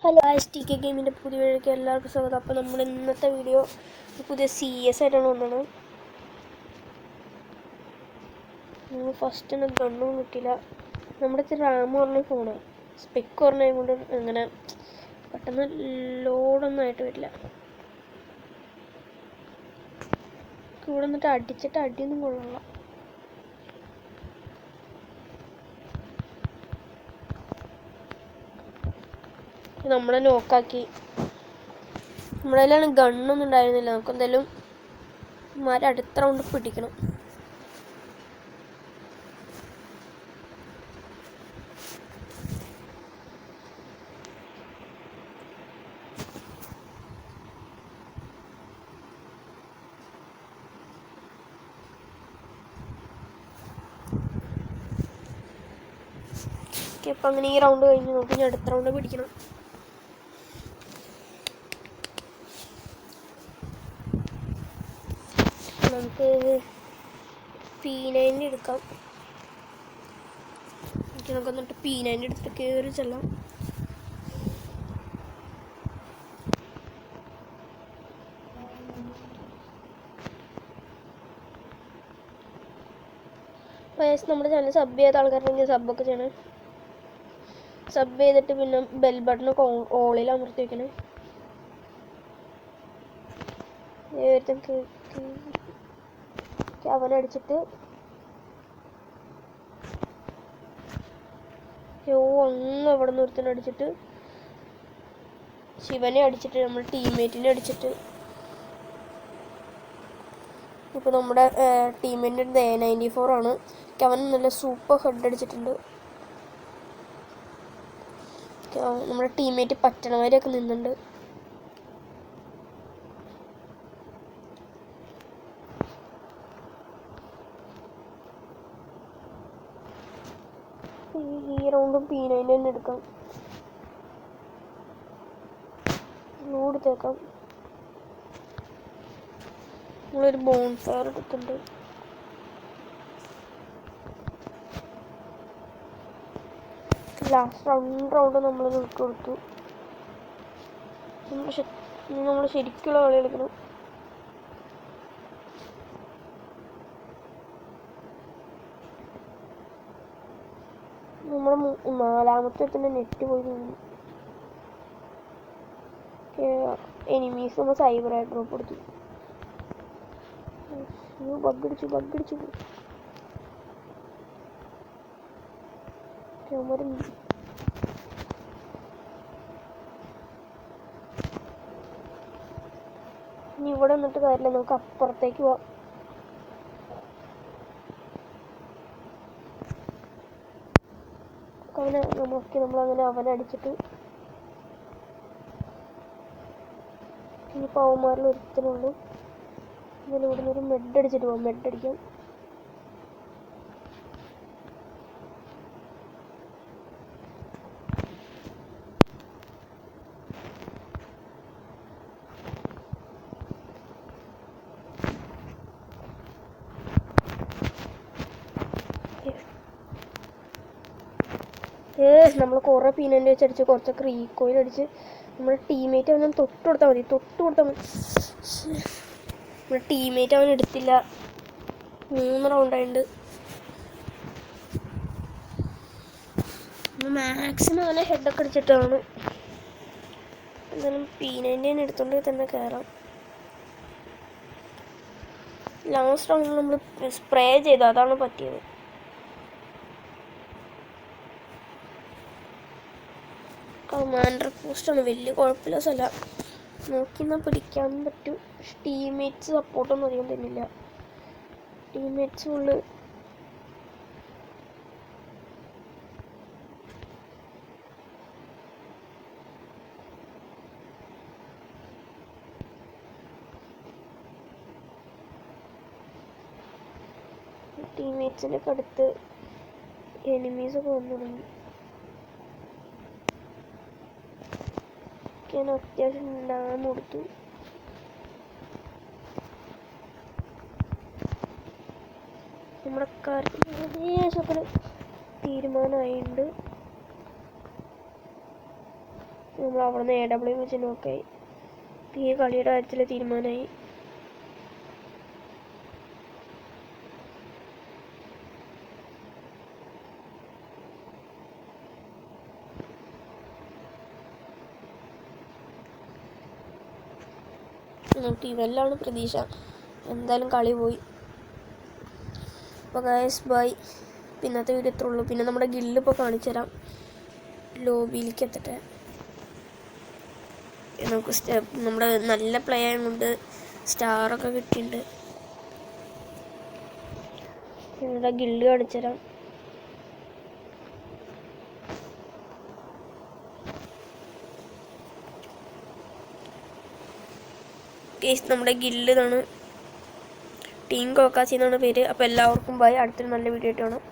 Hello T K ഗെയിമിൻ്റെ പുതിയ വീഡിയോയ്ക്ക് എല്ലാവർക്കും സ്വാഗതം. അപ്പോൾ നമ്മൾ ഇന്നത്തെ വീഡിയോ പുതിയ CS ആയിട്ടാണ് വന്നത്. ഫസ്റ്റ് തന്നെ ഗണ്ണും കിട്ടില്ല. നമ്മുടെ റാം പറഞ്ഞ ഫോണാണ്, സ്പെക്ക് പറഞ്ഞത് കൊണ്ട് അങ്ങനെ പെട്ടെന്ന് ലോഡൊന്നും ആയിട്ട് വരില്ല. ഇവിടെ നിന്നിട്ട് അടിച്ചിട്ട് അടിയൊന്നും കൊള്ളാം. നമ്മളെ നോക്കാക്കി. നമ്മുടെ കയ്യിലാണ് ഗണ്ണൊന്നും ഉണ്ടായിരുന്നില്ല. നമുക്ക് എന്തായാലും അടുത്ത റൗണ്ട് പിടിക്കണം. അപ്പം അങ്ങനെ ഈ റൗണ്ട് കഴിഞ്ഞ് നോക്കി ഇനി അടുത്ത റൗണ്ട് പിടിക്കണം. നമുക്ക് P9 എടുക്കാം. നമുക്ക് എന്നിട്ട് P9 എടുത്തിട്ട് കയറി ചെല്ലാം. നമ്മുടെ ചാനൽ സബ് ചെയ്ത ആൾക്കാരുണ്ടെങ്കിൽ സബ്ബൊക്കെ ചെയ്യണേ. സബ് ചെയ്തിട്ട് പിന്നെ ബെൽ ബട്ടണൊക്കെ ഓളിൽ അമർത്തി വെക്കണേ. അവനടിച്ചിട്ട് അങ്ങ് അവിടെ നിന്ന് ഒരുത്തനെ അടിച്ചിട്ട് ശിവനെ അടിച്ചിട്ട് നമ്മൾ ടീംമേറ്റിനെ അടിച്ചിട്ട് ഇപ്പോൾ നമ്മുടെ ടീമിൻ്റെ A94 ആണ്. അവൻ നല്ല സൂപ്പർ ഹെഡ് അടിച്ചിട്ടുണ്ട്. നമ്മുടെ ടീംമേറ്റ് പറ്റണവരെയൊക്കെ നിന്നുണ്ട്. ഈ റൗണ്ടും P9 തന്നെ എടുക്കാം. എടുത്തേക്കാം. നമ്മളൊരു ബോൺഫയർ എടുത്തിട്ടുണ്ട്. ലാസ്റ്റ് റൗണ്ട് നമ്മൾ കൊടുത്തു. നമ്മൾ ശരിക്കുള്ള കളി കളിക്കണം. നമ്മൾ നാലാമത്തെ തന്നെ നെറ്റ് പോയി നിന്നു. എനിമീസ് നമ്മൾ സൈബർ ആയിട്ട് ഡ്രോപ്പ് കൊടുത്തു. ബഗ്ഗടിച്ചു ഇനി ഇവിടെ നിന്നിട്ട് കാര്യമില്ല, നമുക്ക് അപ്പുറത്തേക്ക് പോവാം. നമ്മളങ്ങനെ അവനടിച്ചിട്ട് ഇനി പവന്മാരിൽ ഒരുത്തനുള്ളൂ. ഇവിടെ നിന്നൊരു മെഡ് അടിച്ചിട്ട് പോവാം. മെഡ് അടിക്കാം. നമ്മൾ കുറേ P9 വെച്ചടിച്ച് കുറച്ചൊക്കെ റീകോയിൽ അടിച്ച് നമ്മുടെ ടീംമേറ്റ് അവനും തൊട്ട് കൊടുത്താൽ മതി. നമ്മുടെ ടീംമേറ്റ് അവൻ എടുത്തില്ല. 3 റൗണ്ടായിട്ടുണ്ട്. മാക്സിമം അവനെ ഹെഡൊക്കെ അടിച്ചിട്ടാണ്. എന്തായാലും P9 എടുത്തോണ്ട് തന്നെ കയറാം. ലാസ്റ്റ് റൗണ്ടിൽ നമ്മൾ സ്പ്രേ ചെയ്തു, അതാണ് പറ്റിയത്. കമാൻഡർ പോസ്റ്റാണ്, വലിയ കുഴപ്പമില്ല. സ്ഥലം നോക്കിന്നാൽ പിടിക്കാൻ പറ്റും. പക്ഷെ ടീംമേറ്റ്സ് സപ്പോർട്ടൊന്നും അധികം തന്നില്ല. ടീംമേറ്റ്സ് ഫുള്ള് ടീംമേറ്റ്സിൻ്റെ ഒക്കെ അടുത്ത് എനിമീസൊക്കെ വന്നു തുടങ്ങി. ഞാൻ അത്യാവശ്യം ഡാം കൊടുത്തു. നമ്മുടെ കാര്യം ഏകദേശം തീരുമാനമായിട്ടുണ്ട്. നമ്മൾ അവിടെ നിന്ന് AW വെച്ച് നോക്കായി. ഈ കളിയുടെ കാര്യത്തിൽ തീരുമാനമായി. നമുക്ക് ഇവെല്ലാണ് പ്രതീക്ഷ. എന്തായാലും കളി പോയി. അപ്പോൾ ഗൈസ് ബൈ. പിന്നത്തെ വീഡിയോ ഇത്രേ ഉള്ളൂ. പിന്നെ നമ്മുടെ ഗില്ല് ഇപ്പോൾ കാണിച്ചു തരാം. ലോബിയിലേക്ക് എത്തട്ടെ. നമുക്ക് നമ്മുടെ നല്ല പ്ലേ ആയതുകൊണ്ട് സ്റ്റാറൊക്കെ കിട്ടിയിട്ടുണ്ട്. നമ്മുടെ ഗില്ല് കാണിച്ചു തരാം. നമ്മുടെ ഗില്ല് ഇതാണ്. ടീം കോക്കാച്ചി എന്നാണ് പേര്. അപ്പോൾ എല്ലാവർക്കും ബൈ. അടുത്തൊരു നല്ല വീഡിയോ ആയിട്ട് കാണാം.